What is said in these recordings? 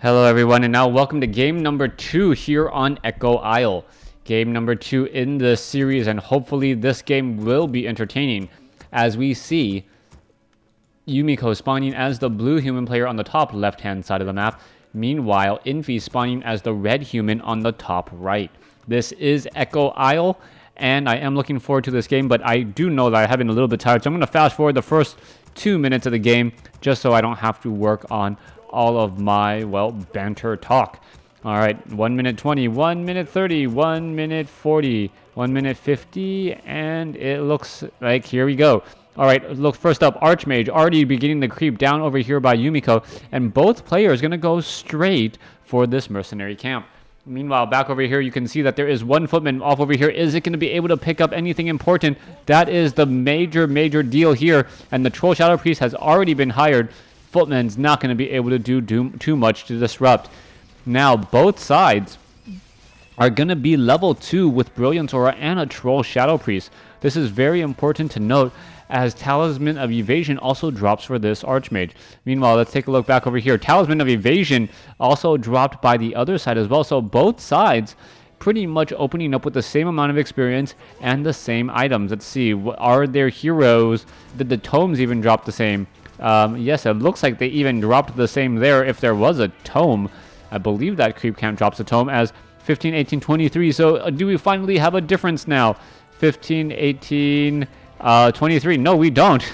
Hello everyone, and now welcome to game number 2 here on Echo Isle. Game number 2 in the series, and hopefully this game will be entertaining as we see Yumiko spawning as the blue human player on the top left hand side of the map. Meanwhile, Infi spawning as the red human on the top right. This is Echo Isle, and I am looking forward to this game, but I do know that I have been a little bit tired, so I'm going to fast forward the first 2 minutes of the game just so I don't have to work on all of my, well, banter talk. All right, 1 minute 20, 1 minute 30, 1 minute 40, 1 minute 50, and it looks like here we go. All right, look, first up, Archmage already beginning to creep down over here by Yumiko, and both players going to go straight for this mercenary camp. Meanwhile, back over here, you can see that there is one footman off over here. Is it going to be able to pick up anything important? That is the major deal here, and the Troll Shadow Priest has already been hired. Footman's not going to be able to do too much to disrupt. Now, both sides are going to be level 2 with Brilliance Aura and a Troll Shadow Priest. This is very important to note, as Talisman of Evasion also drops for this Archmage. Meanwhile, let's take a look back over here. Talisman of Evasion also dropped by the other side as well. So both sides pretty much opening up with the same amount of experience and the same items. Let's see, are there heroes? Did the tomes even drop the same? Yes, it looks like they even dropped the same there if there was a tome. I believe that creep camp drops a tome as 15, 18, 23. So do we finally have a difference now? 15, 18, 23. No, we don't.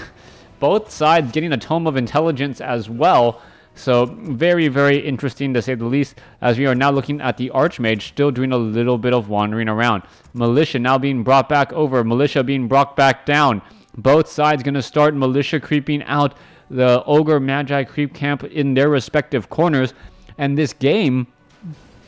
Both sides getting a tome of intelligence as well. So very interesting to say the least, as we are now looking at the Archmage still doing a little bit of wandering around. Militia now being brought back over. Militia being brought back down. Both sides going to start militia creeping out the Ogre Magi creep camp in their respective corners, and this game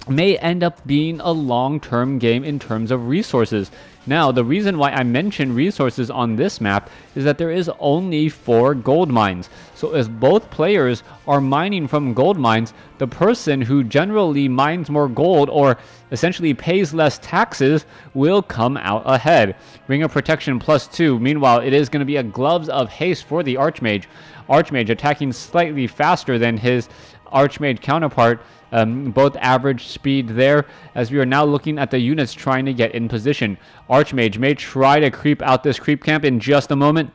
may end up being a long-term game in terms of resources. Now, the reason why I mention resources on this map is that there is only 4 gold mines. So as both players are mining from gold mines, the person who generally mines more gold or essentially pays less taxes will come out ahead. Ring of Protection +2. Meanwhile, it is going to be a Gloves of Haste for the Archmage. Archmage attacking slightly faster than his Archmage counterpart. Both average speed there, as we are now looking at the units trying to get in position. Archmage may try to creep out this creep camp in just a moment.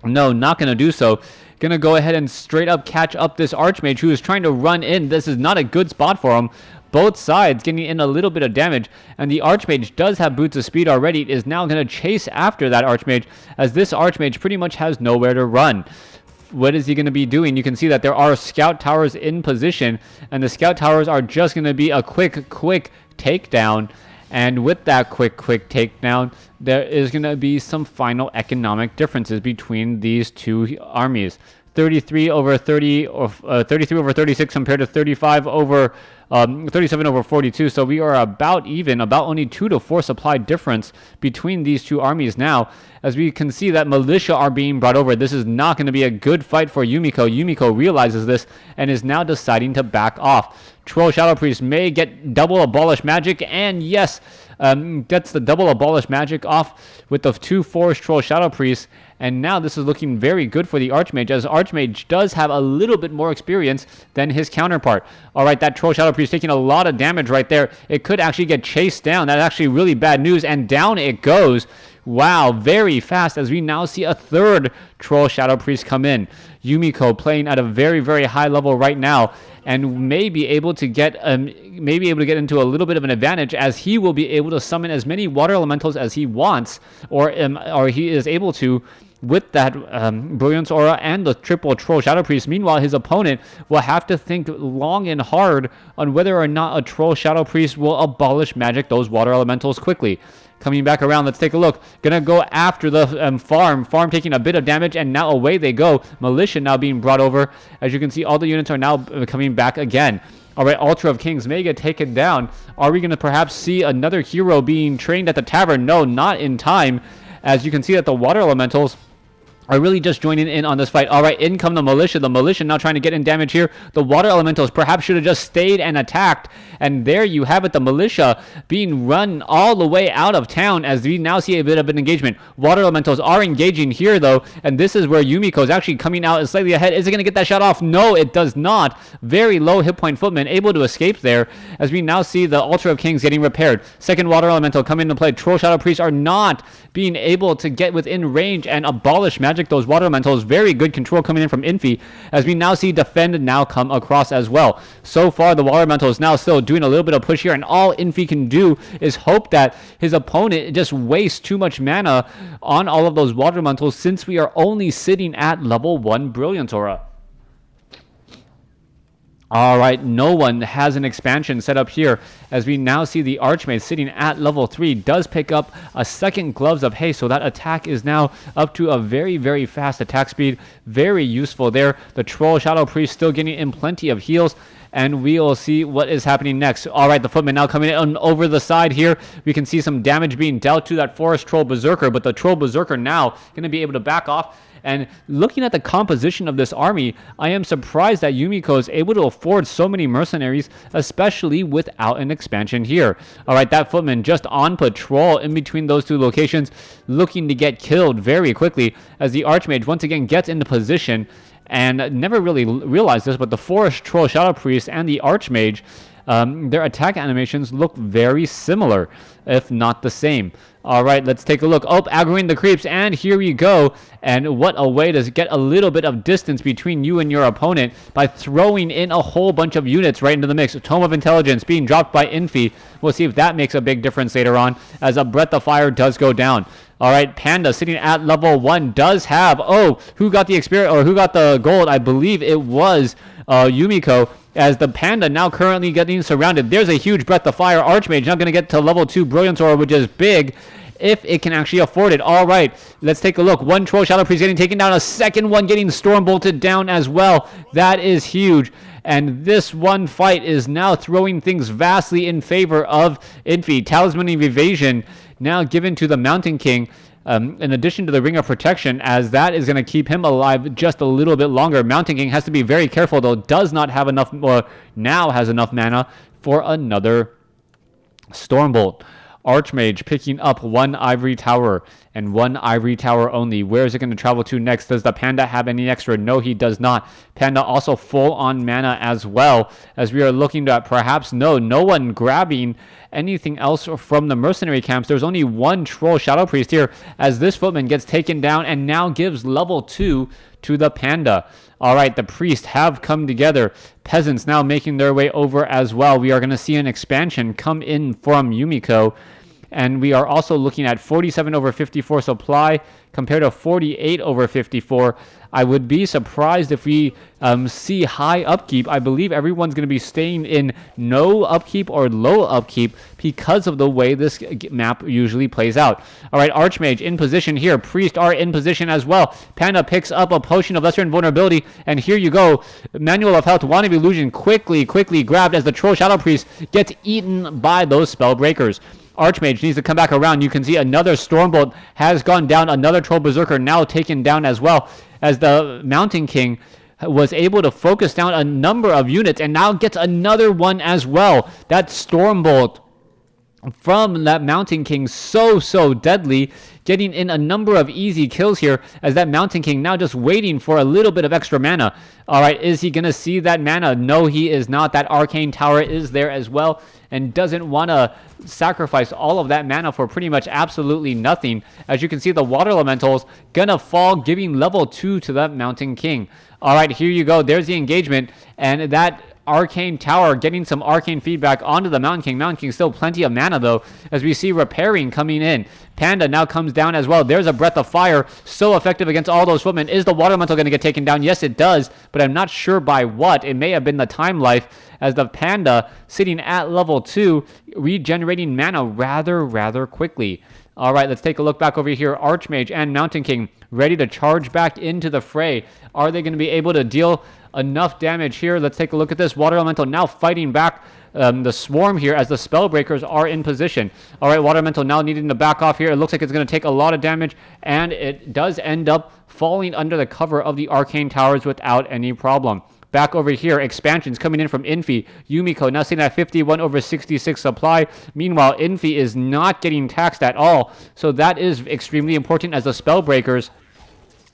No, not going to do so. Going to go ahead and straight up catch up this Archmage who is trying to run in. This is not a good spot for him. Both sides getting in a little bit of damage, and the Archmage does have boots of speed already. It is now going to chase after that Archmage, as this Archmage pretty much has nowhere to run. What is he going to be doing? You can see that there are scout towers in position, and the scout towers are just going to be a quick takedown. And with that quick takedown, there is going to be some final economic differences between these two armies. 33 over 30, or 33 over 36 compared to 35 over 37 over 42. So we are about even, about only 2 to 4 supply difference between these two armies now. As we can see that militia are being brought over. This is not going to be a good fight for Yumiko. Yumiko realizes this and is now deciding to back off. Troll Shadow Priest may get double abolish magic, and yes, gets the double abolish magic off with the 2 Forest Troll Shadow Priests. And now this is looking very good for the Archmage, as Archmage does have a little bit more experience than his counterpart. All right, that Troll Shadow Priest taking a lot of damage right there. It could actually get chased down. That's actually really bad news, and down it goes. Wow, very fast, as we now see a 3rd Troll Shadow Priest come in. Yumiko playing at a very high level right now, and may be able to get into a little bit of an advantage, as he will be able to summon as many water elementals as he wants, or he is able to, with that Brilliance Aura and the triple Troll Shadow Priest. Meanwhile, his opponent will have to think long and hard on whether or not a Troll Shadow Priest will abolish magic those water elementals quickly. Coming back around, let's take a look. Gonna go after the farm. Farm taking a bit of damage, and now away they go. Militia now being brought over. As you can see, all the units are now coming back again. All right, Ultra of Kings may get taken down. Are we going to perhaps see another hero being trained at the tavern? No, not in time. As you can see that the water elementals are really just joining in on this fight. All right, in come the militia. The militia now trying to get in damage here. The water elementals perhaps should have just stayed and attacked. And there you have it, the militia being run all the way out of town as we now see a bit of an engagement. Water elementals are engaging here, though, and this is where Yumiko is actually coming out slightly ahead. Is it going to get that shot off? No, it does not. Very low hit point footman, able to escape there as we now see the Altar of Kings getting repaired. Second water elemental coming into play. Troll Shadow Priests are not being able to get within range and abolish magic. Those water elementals, very good control coming in from Infi as we now see defend now come across as well. So far the water elemental is now still doing a little bit of push here, and all Infi can do is hope that his opponent just wastes too much mana on all of those water elementals since we are only sitting at level 1 Brilliant Aura. All right, no one has an expansion set up here as we now see the Archmage sitting at level 3 does pick up a second Gloves of Haste, so that attack is now up to a very, very fast attack speed. Very useful there. The Troll Shadow Priest still getting in plenty of heals, and we will see what is happening next. All right, the Footman now coming in over the side here. We can see some damage being dealt to that Forest Troll Berserker, but the Troll Berserker now going to be able to back off. And looking at the composition of this army, I am surprised that Yumiko is able to afford so many mercenaries, especially without an expansion here. All right, that Footman just on patrol in between those two locations, looking to get killed very quickly as the Archmage once again gets into position. And never really realized this, but the Forest Troll Shadow Priest and the Archmage, their attack animations look very similar, if not the same. All right, let's take a look. Oh, aggroing the creeps, and here we go. And what a way to get a little bit of distance between you and your opponent by throwing in a whole bunch of units right into the mix. Tome of Intelligence being dropped by Infi. We'll see if that makes a big difference later on as a Breath of Fire does go down. All right, Panda sitting at level 1 does have, who got the experience, or who got the gold? I believe it was Yumiko, as the Panda now currently getting surrounded. There's a huge Breath of Fire. Archmage now going to get to level 2 Brilliant Aura, which is big if it can actually afford it. All right, let's take a look. One Troll Shadow Priest getting taken down, a second one getting Storm Bolted down as well. That is huge. And this one fight is now throwing things vastly in favor of Infi. Talisman of Evasion now given to the Mountain King, in addition to the Ring of Protection, as that is going to keep him alive just a little bit longer. Mountain King has to be very careful, though. Does not have enough, or now has enough mana for another Stormbolt. Archmage picking up 1 Ivory Tower and 1 Ivory Tower only. Where is it going to travel to next? Does the Panda have any extra? No, he does not. Panda also full on mana as well, as we are looking at perhaps no one grabbing anything else from the mercenary camps. There's only 1 Troll Shadow Priest here as this Footman gets taken down and now gives level 2 to the Panda. All right, the priests have come together. Peasants now making their way over as well. We are going to see an expansion come in from Yumiko. And we are also looking at 47 over 54 supply compared to 48 over 54. I would be surprised if we see high upkeep. I believe everyone's going to be staying in no upkeep or low upkeep because of the way this map usually plays out. All right, Archmage in position here. Priest are in position as well. Panda picks up a Potion of Lesser Invulnerability, and here you go. Manual of Health, Wand of Illusion quickly grabbed as the Troll Shadow Priest gets eaten by those spell breakers. Archmage needs to come back around. You can see another Stormbolt has gone down. Another Troll Berserker now taken down as well, as the Mountain King was able to focus down a number of units and now gets another one as well. That Stormbolt from that Mountain King, so deadly, getting in a number of easy kills here as that Mountain King now just waiting for a little bit of extra mana. All right, is he going to see that mana? No, he is not. That Arcane Tower is there as well and doesn't want to sacrifice all of that mana for pretty much absolutely nothing. As you can see, the Water Elementals gonna fall, giving level 2 to that Mountain King. All right, here you go. There's the engagement, and that Arcane Tower getting some arcane feedback onto the Mountain King. Mountain King still plenty of mana, though, as we see repairing coming in. Panda now comes down as well. There's a Breath of Fire, so effective against all those footmen. Is the Water Elemental going to get taken down? Yes, it does, but I'm not sure by what. It may have been the Time Life, as the Panda sitting at level 2, regenerating mana rather quickly. All right, let's take a look back over here. Archmage and Mountain King ready to charge back into the fray. Are they going to be able to deal enough damage here. Let's take a look at this. Water Elemental now fighting back the Swarm here as the Spellbreakers are in position. All right, Water Elemental now needing to back off here. It looks like it's going to take a lot of damage, and it does end up falling under the cover of the Arcane Towers without any problem. Back over here, expansions coming in from Infi. Yumiko now sitting at 51/66 supply. Meanwhile, Infi is not getting taxed at all. So that is extremely important as the Spellbreakers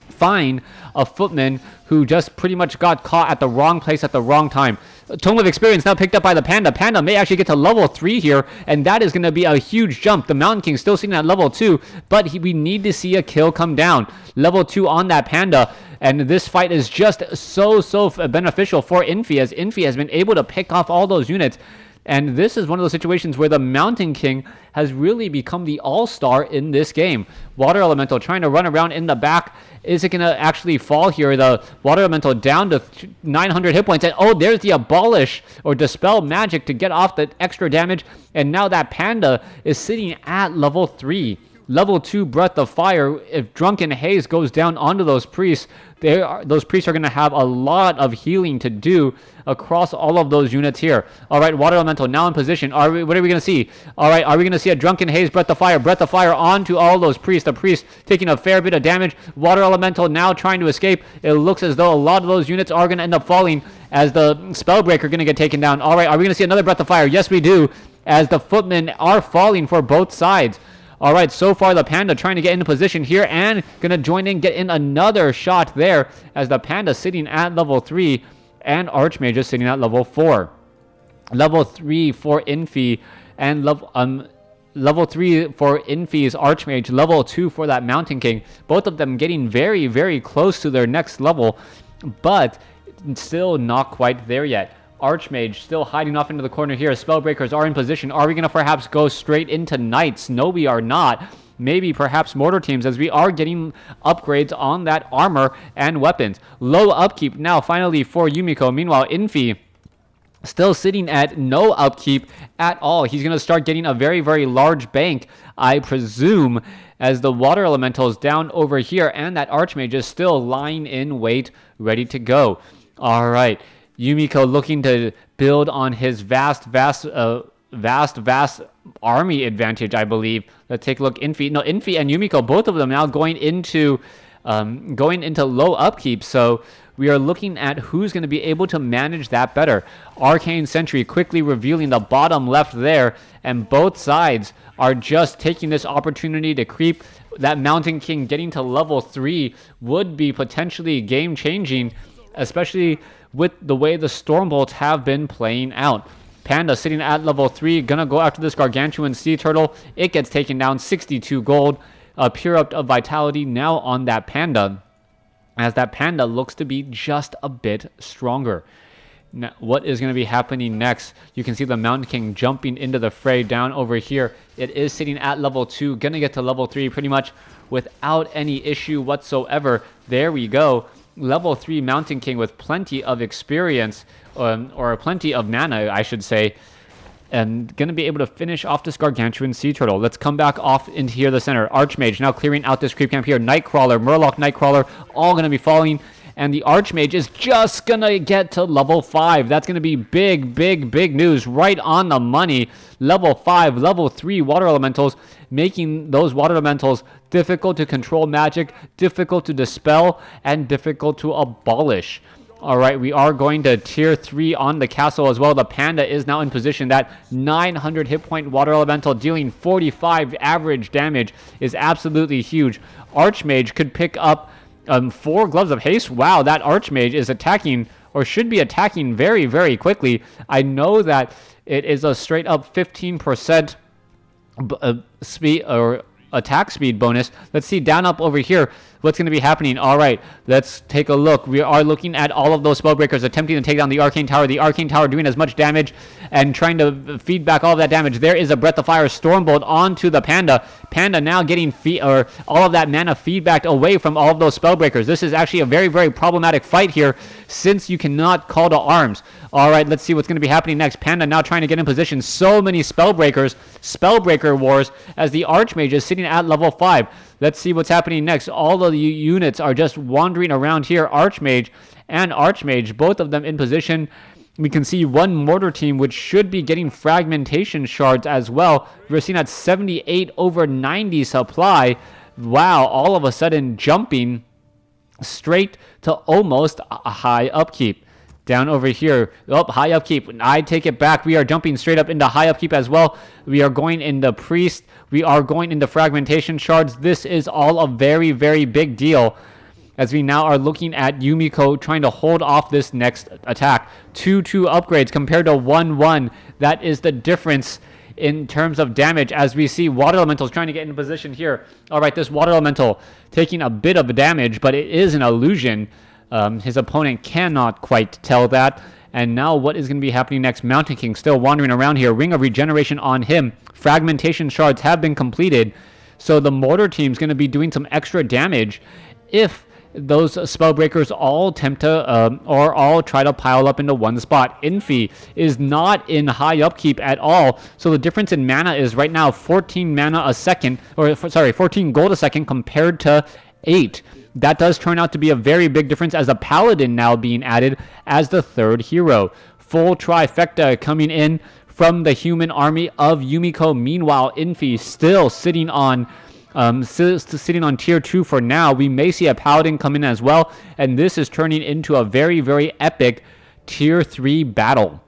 find a footman who just pretty much got caught at the wrong place at the wrong time. Tome of Experience now picked up by the Panda. Panda may actually get to level 3 here, and that is going to be a huge jump. The Mountain King still sitting at level 2, but we need to see a kill come down. Level 2 on that Panda, and this fight is just so beneficial for Infi, as Infi has been able to pick off all those units. And this is one of those situations where the Mountain King has really become the all-star in this game. Water Elemental trying to run around in the back. Is it going to actually fall here? The Water Elemental down to 900 hit points. And oh, there's the Abolish or Dispel magic to get off the extra damage. And now that Panda is sitting at level 3. Level 2 Breath of Fire. If Drunken Haze goes down onto those priests, those priests are going to have a lot of healing to do across all of those units here. All right, Water Elemental now in position. What are we going to see? All right, are we going to see a Drunken Haze Breath of Fire onto all those priests? The priests taking a fair bit of damage. Water Elemental now trying to escape. It looks as though a lot of those units are going to end up falling as the Spellbreaker going to get taken down. All right, are we going to see another Breath of Fire? Yes, we do, as the Footmen are falling for both sides. All right, so far the Panda trying to get into position here and going to join in, get in another shot there as the Panda sitting at level 3 and Archmage is sitting at level 4. Level 3 for Infi and level 3 for Infi's Archmage, level 2 for that Mountain King. Both of them getting very close to their next level, but still not quite there yet. Archmage still hiding off into the corner here. Spellbreakers are in position. Are we going to perhaps go straight into Knights? No, we are not. Maybe perhaps Mortar Teams, as we are getting upgrades on that armor and weapons. Low upkeep now finally for Yumiko. Meanwhile, Infi still sitting at no upkeep at all. He's going to start getting a very large bank, I presume, as the Water Elementals down over here, and that Archmage is still lying in wait, ready to go. All right. Yumiko looking to build on his vast army advantage, I believe. Let's take a look. Infi and Yumiko, both of them now going into low upkeep. So we are looking at who's going to be able to manage that better. Arcane Sentry quickly revealing the bottom left there, and both sides are just taking this opportunity to creep. That Mountain King getting to level 3 would be potentially game-changing, especially with the way the Stormbolts have been playing out. Panda sitting at level 3, gonna go after this Gargantuan Sea Turtle. It gets taken down, 62 gold. Pure Up of Vitality now on that Panda, as that Panda looks to be just a bit stronger. Now, what is going to be happening next? You can see the Mountain King jumping into the fray down over here. It is sitting at level 2, gonna get to level 3 pretty much without any issue whatsoever. There we go. Level 3 Mountain King with plenty of experience, or plenty of mana, I should say, and going to be able to finish off this Gargantuan Sea Turtle. Let's come back off into here, the center. Archmage now clearing out this creep camp here. Nightcrawler, Murloc Nightcrawler, all going to be falling, and the Archmage is just going to get to level 5. That's going to be big news, right on the money. Level 5, level 3 Water Elementals, making those Water Elementals difficult to control magic, difficult to dispel, and difficult to abolish. All right, we are going to tier 3 on the castle as well. The Panda is now in position. That 900 hit point Water Elemental dealing 45 average damage is absolutely huge. Archmage could pick up 4 Gloves of Haste. Wow, that Archmage is attacking, or should be attacking, very quickly. I know that it is a straight up 15% speed or attack speed bonus. Let's see down up over here what's going to be happening. All right, let's take a look. We are looking at all of those Spellbreakers attempting to take down the Arcane Tower. The Arcane Tower doing as much damage and trying to feed back all of that damage. There is a Breath of Fire Stormbolt onto the Panda. Panda now getting all of that mana feedback away from all of those Spellbreakers. This is actually a very problematic fight here, since you cannot call to arms. All right, let's see what's going to be happening next. Panda now trying to get in position. So many Spellbreakers, Spellbreaker wars, as the Archmage is sitting at level 5. Let's see what's happening next. All of the units are just wandering around here. Archmage and Archmage, both of them in position. We can see one mortar team, which should be getting fragmentation shards as well. We're seeing at 78 over 90 supply. Wow, all of a sudden jumping straight to almost a high upkeep. Down over here, high upkeep. I take it back. We are jumping straight up into high upkeep as well. We are going into priest. We are going into fragmentation shards. This is all a very, very big deal, as we now are looking at Yumiko trying to hold off this next attack. 2-2 upgrades compared to 1-1. That is the difference in terms of damage, as we see Water Elemental's trying to get in position here. All right, this Water Elemental taking a bit of damage, but it is an illusion. His opponent cannot quite tell that. And now what is going to be happening next? Mountain King still wandering around here. Ring of Regeneration on him. Fragmentation shards have been completed. So the mortar team's going to be doing some extra damage if those Spellbreakers all attempt to, or all try to pile up into one spot. Infi is not in high upkeep at all. So the difference in mana is right now 14 mana a second, or 14 gold a second compared to 8. That does turn out to be a very big difference, as a Paladin now being added as the third hero. Full trifecta coming in from the human army of Yumiko. Meanwhile, Infi still sitting on tier 2 for now. We may see a Paladin come in as well, and this is turning into a very, very epic tier 3 battle.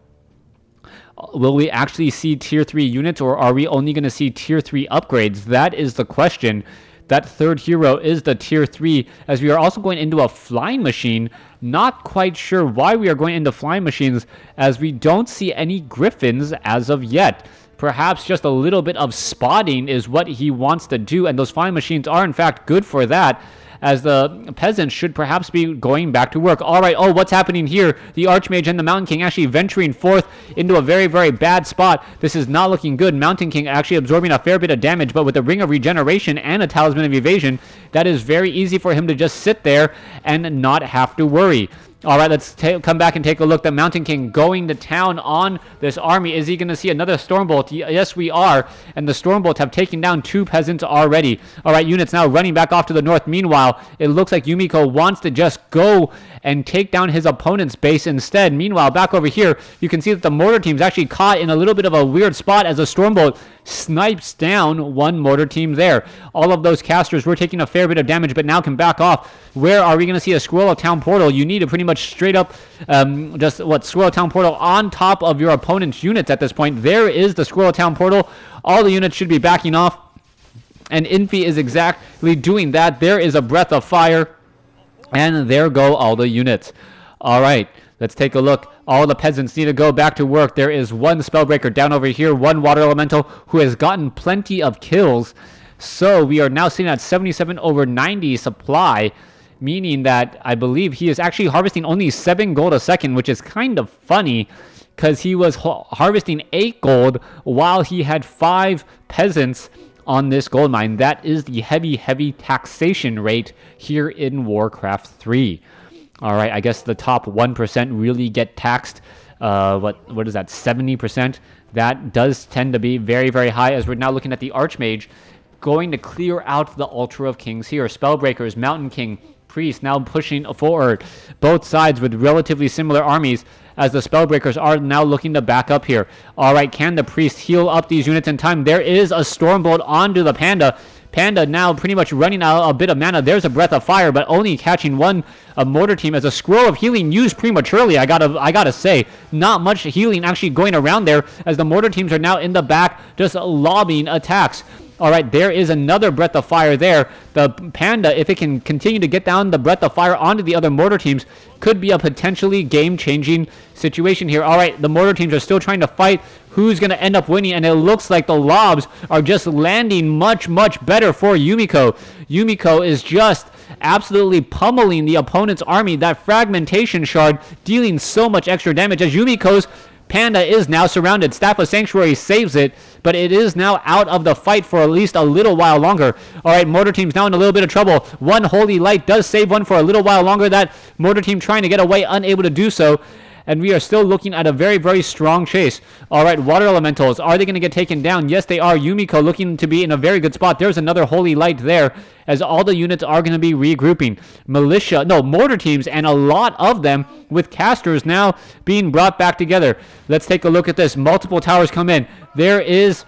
Will we actually see tier 3 units, or are we only going to see tier 3 upgrades? That is the question. That third hero is the tier 3, as we are also going into a flying machine. Not quite sure why we are going into flying machines, as we don't see any griffins as of yet. Perhaps just a little bit of spotting is what he wants to do, and those flying machines are in fact good for that, as the peasants should perhaps be going back to work. All right, what's happening here? The Archmage and the Mountain King actually venturing forth into a very, very bad spot. This is not looking good. Mountain King actually absorbing a fair bit of damage, but with a Ring of Regeneration and a Talisman of Evasion, that is very easy for him to just sit there and not have to worry. All right, let's come back and take a look. The Mountain King going to town on this army. Is he going to see another Stormbolt? Yes, we are. And the Stormbolt have taken down 2 peasants already. All right, units now running back off to the north. Meanwhile, it looks like Yumiko wants to just go and take down his opponent's base instead. Meanwhile, back over here, you can see that the mortar team's actually caught in a little bit of a weird spot, as a Stormbolt snipes down one mortar team there. All of those casters were taking a fair bit of damage, but now can back off. Where are we going to see a Squirrel Town Portal? You need to pretty much straight up Squirrel Town Portal on top of your opponent's units at this point. There is the Squirrel Town Portal. All the units should be backing off, and Infi is exactly doing that. There is a Breath of Fire, and there go all the units. All right, let's take a look. All the peasants need to go back to work. There is one Spellbreaker down over here, one Water Elemental who has gotten plenty of kills. So we are now sitting at 77 over 90 supply, meaning that I believe he is actually harvesting only 7 gold a second, which is kind of funny, because he was harvesting 8 gold while he had 5 peasants on this gold mine. That is the heavy, heavy taxation rate here in WarCraft 3. All right, I guess the top 1% really get taxed. What is that, 70%? That does tend to be very, very high, as we're now looking at the Archmage going to clear out the Altar of Kings here. Spellbreakers, Mountain King, Priest now pushing forward. Both sides with relatively similar armies, as the Spellbreakers are now looking to back up here. All right, can the Priest heal up these units in time? There is a Stormbolt onto the Panda. Panda now pretty much running out a bit of mana. There's a Breath of Fire, but only catching one mortar team, as a Scroll of Healing used prematurely. I gotta say, not much healing actually going around there, as the mortar teams are now in the back just lobbing attacks. All right, there is another Breath of Fire there. The Panda, if it can continue to get down the Breath of Fire onto the other mortar teams, could be a potentially game-changing situation here. All right, the mortar teams are still trying to fight who's going to end up winning, and it looks like the lobs are just landing much, much better for Yumiko. Yumiko is just absolutely pummeling the opponent's army. That fragmentation shard dealing so much extra damage, as Yumiko's Panda is now surrounded. Staff of Sanctuary saves it, but it is now out of the fight for at least a little while longer. All right, mortar team's now in a little bit of trouble. One Holy Light does save one for a little while longer. That mortar team trying to get away, unable to do so, and we are still looking at a very, very strong chase. All right, Water Elementals, are they going to get taken down? Yes, they are. Yumiko looking to be in a very good spot. There's another Holy Light there, as all the units are going to be regrouping. Mortar teams, and a lot of them with casters now being brought back together. Let's take a look at this. Multiple towers come in. There is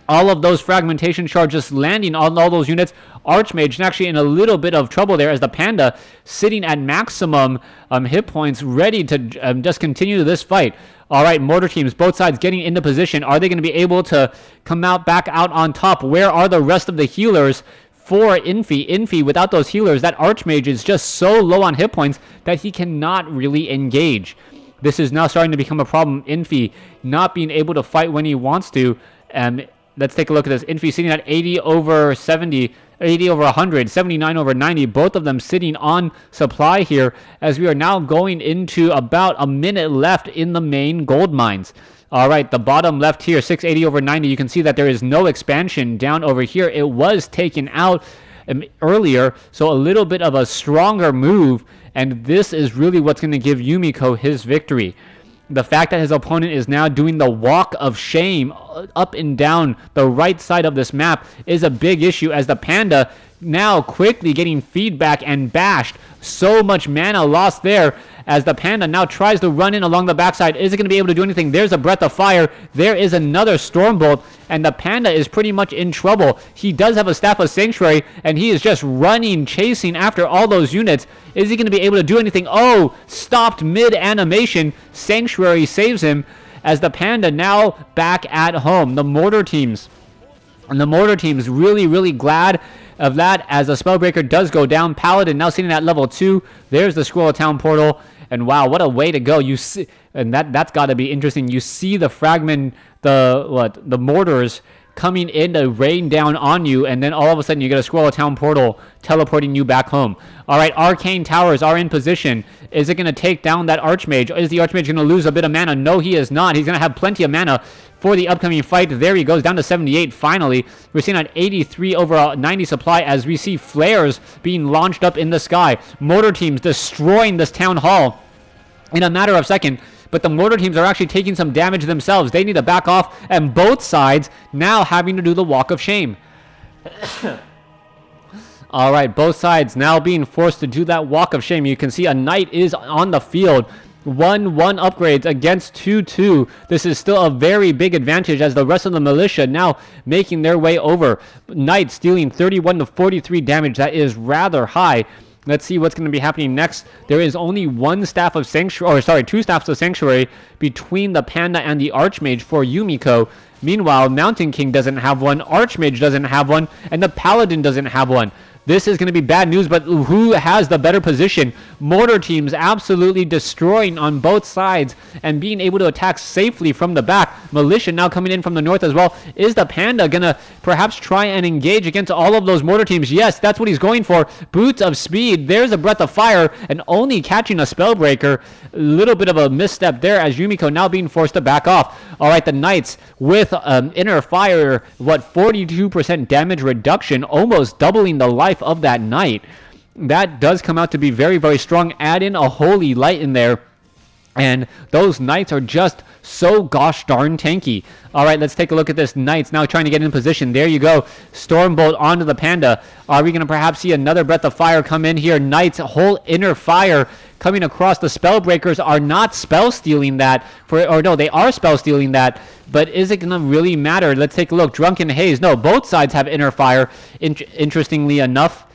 all of those fragmentation charges landing on all those units. Archmage actually in a little bit of trouble there, as the Panda sitting at maximum hit points, ready to just continue this fight. All right, mortar teams, both sides getting into position. Are they going to be able to come back out on top? Where are the rest of the healers for Infi? Infi, without those healers, that Archmage is just so low on hit points that he cannot really engage. This is now starting to become a problem. Infi not being able to fight when he wants to. Let's take a look at this. Infi sitting at 80 over 70, 80 over 100, 79 over 90. Both of them sitting on supply here, as we are now going into about a minute left in the main gold mines. All right, the bottom left here, 680 over 90. You can see that there is no expansion down over here. It was taken out earlier, so a little bit of a stronger move, and this is really what's going to give Yumiko his victory. The fact that his opponent is now doing the walk of shame up and down the right side of this map is a big issue, as the Panda now quickly getting feedback and bashed. So much mana lost there, as the Panda now tries to run in along the backside. Is it going to be able to do anything? There's a Breath of Fire. There is another Stormbolt, and the Panda is pretty much in trouble. He does have a Staff of Sanctuary, and he is just running, chasing after all those units. Is he going to be able to do anything? Oh, stopped mid-animation. Sanctuary saves him, as the Panda now back at home. The mortar teams really, really glad of that, as the Spellbreaker does go down. Paladin now sitting at level 2. There's the Scroll of Town portal, and wow, what a way to go. You see, and that's got to be interesting. You see the fragment, the mortars coming in to rain down on you, and then all of a sudden you get a Scroll of Town portal teleporting you back home. All right, Arcane Towers are in position. Is it going to take down that Archmage? Is the Archmage going to lose a bit of mana? No, he is not. He's going to have plenty of mana for the upcoming fight. There he goes, down to 78 finally. We're seeing an 83 over 90 supply, as we see flares being launched up in the sky. Mortar teams destroying this town hall in a matter of seconds. But the mortar teams are actually taking some damage themselves. They need to back off, and both sides now having to do the walk of shame. All right, both sides now being forced to do that walk of shame. You can see a knight is on the field. 1-1 upgrades against 2-2. This is still a very big advantage, as the rest of the militia now making their way over. Knights dealing 31 to 43 damage. That is rather high. Let's see what's going to be happening next. There is only two Staffs of Sanctuary between the Panda and the Archmage for Yumiko. Meanwhile, Mountain King doesn't have one, Archmage doesn't have one, and the Paladin doesn't have one. This is going to be bad news, but who has the better position? Mortar teams absolutely destroying on both sides and being able to attack safely from the back. Militia now coming in from the north as well. Is the Panda going to perhaps try and engage against all of those mortar teams? Yes, that's what he's going for. Boots of Speed. There's a Breath of Fire, and only catching a Spellbreaker. A little bit of a misstep there, as Yumiko now being forced to back off. All right, the Knights with Inner Fire, 42% damage reduction, almost doubling the life of that knight. That does come out to be very, very strong. Add in a Holy Light in there, and those knights are just so gosh darn tanky. All right, let's take a look at this. Knights now trying to get in position. There you go. Stormbolt onto the Panda. Are we going to perhaps see another Breath of Fire come in here? Knights, whole Inner Fire coming across. The Spellbreakers are not spell stealing that, they are spell stealing that, but is it going to really matter? Let's take a look. Drunken Haze. No, both sides have Inner Fire, interestingly enough.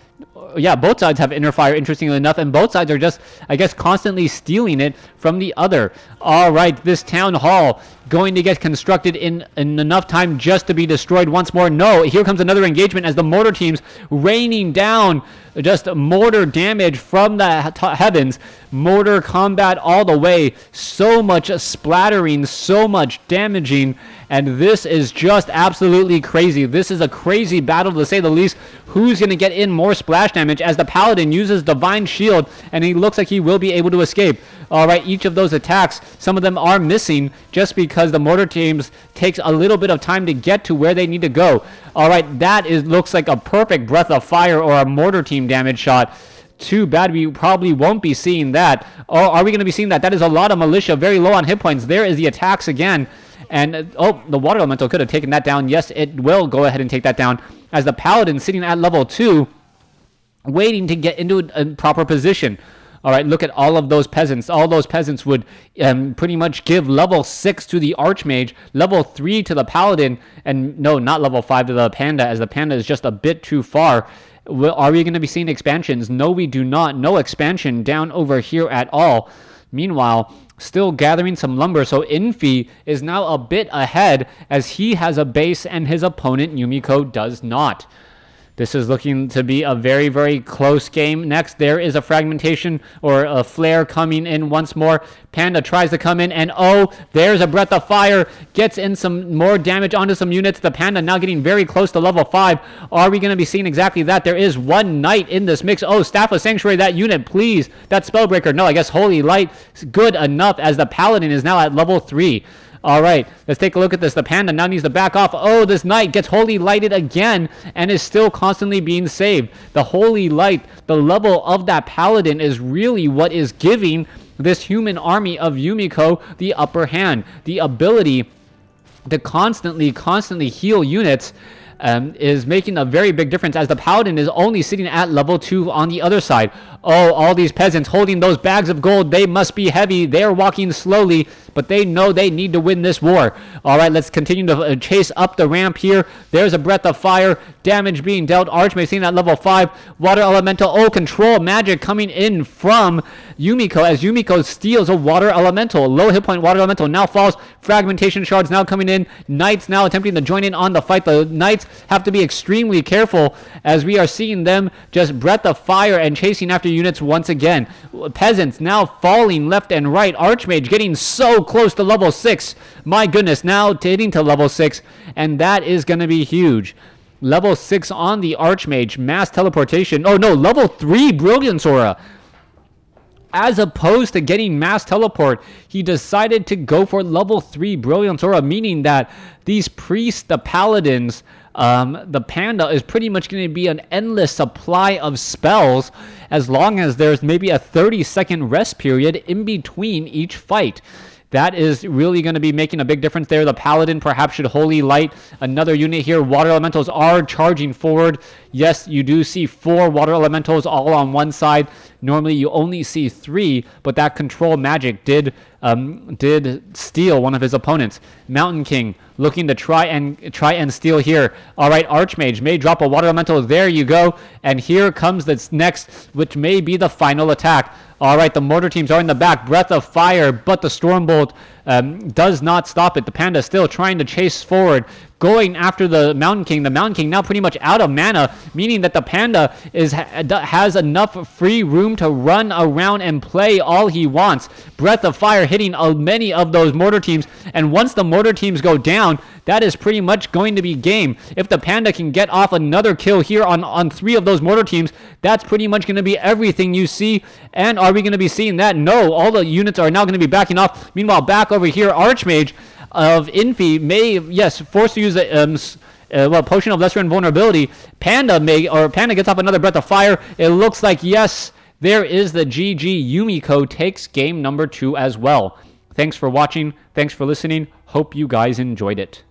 Yeah, both sides have Inner Fire, interestingly enough, and both sides are just, I guess, constantly stealing it from the other. All right, this town hall going to get constructed in enough time just to be destroyed once more. No, here comes another engagement, as the mortar teams raining down just mortar damage from the heavens. Mortar combat all the way. So much splattering, so much damaging, and this is just absolutely crazy. This is a crazy battle, to say the least. Who's going to get in more splash damage, as the Paladin uses Divine Shield, and he looks like he will be able to escape. All right, each of those attacks, some of them are missing just because the mortar teams takes a little bit of time to get to where they need to go. All right, looks like a perfect Breath of Fire or a mortar team damage shot. Too bad we probably won't be seeing that. Oh, are we going to be seeing that? That is a lot of militia, very low on hit points. There is the attacks again. And, oh, the water elemental could have taken that down. Yes, it will go ahead and take that down. As the paladin sitting at level 2, waiting to get into a proper position. All right, look at all of those peasants. All those peasants would pretty much give level 6 to the Archmage, level 3 to the Paladin, and no, not level 5 to the Panda, as the Panda is just a bit too far. Are we going to be seeing expansions? No, we do not. No expansion down over here at all. Meanwhile, still gathering some lumber, so Infi is now a bit ahead as he has a base and his opponent, Yumiko, does not. This is looking to be a very, very close game. Next, there is a fragmentation or a flare coming in once more. Panda tries to come in, and oh, there's a breath of fire. Gets in some more damage onto some units. The Panda now getting very close to level 5. Are we going to be seeing exactly that? There is one knight in this mix. Oh, Staff of Sanctuary, that unit, please. That Spellbreaker. No, I guess Holy Light is good enough as the Paladin is now at level 3. All right, let's take a look at this. The Panda now needs to back off. Oh, this Knight gets Holy Lighted again and is still constantly being saved. The Holy Light, the level of that Paladin is really what is giving this human army of Yumiko the upper hand. The ability to constantly heal units is making a very big difference, as the Paladin is only sitting at level 2 on the other side. Oh, all these peasants holding those bags of gold. They must be heavy. They're walking slowly, but they know they need to win this war. All right, let's continue to chase up the ramp here. There's a breath of fire. Damage being dealt. Archmage sitting at level 5. Water elemental. Oh, control magic coming in from Yumiko as Yumiko steals a water elemental. Low hit point water elemental now falls. Fragmentation shards now coming in. Knights now attempting to join in on the fight. The Knights have to be extremely careful as we are seeing them just breath of fire and chasing after units once again. Peasants now falling left and right. Archmage getting so close to level 6. My goodness, now hitting to level 6, and that is going to be huge. Level 6 on the Archmage. Mass teleportation. Oh no, level 3 Brilliance Aura. As opposed to getting mass teleport, he decided to go for level 3 Brilliance Aura, meaning that these priests, the paladins, the Panda is pretty much going to be an endless supply of spells as long as there's maybe a 30-second rest period in between each fight. That is really going to be making a big difference there. The Paladin perhaps should Holy Light another unit here. Water Elementals are charging forward. Yes, you do see 4 Water Elementals all on one side. Normally you only see 3, but that control magic did steal one of his opponents. Mountain King looking to try and steal here. All right, Archmage may drop a Water Elemental. There you go. And here comes this next, which may be the final attack. All right, the mortar teams are in the back. Breath of fire, but the Stormbolt does not stop it. The Panda still trying to chase forward, going after the Mountain King. The Mountain King now pretty much out of mana, meaning that the Panda has enough free room to run around and play all he wants. Breath of fire hitting many of those mortar teams, and once the mortar teams go down, that is pretty much going to be game. If the Panda can get off another kill here on 3 of those mortar teams, that's pretty much going to be everything you see. And are we going to be seeing that? No, all the units are now going to be backing off. Meanwhile, back over here, Archmage of Infi may, yes, forced to use a Potion of Lesser Invulnerability. Panda gets off another Breath of Fire. It looks like, yes, there is the GG. Yumiko takes game number 2 as well. Thanks for watching. Thanks for listening. Hope you guys enjoyed it.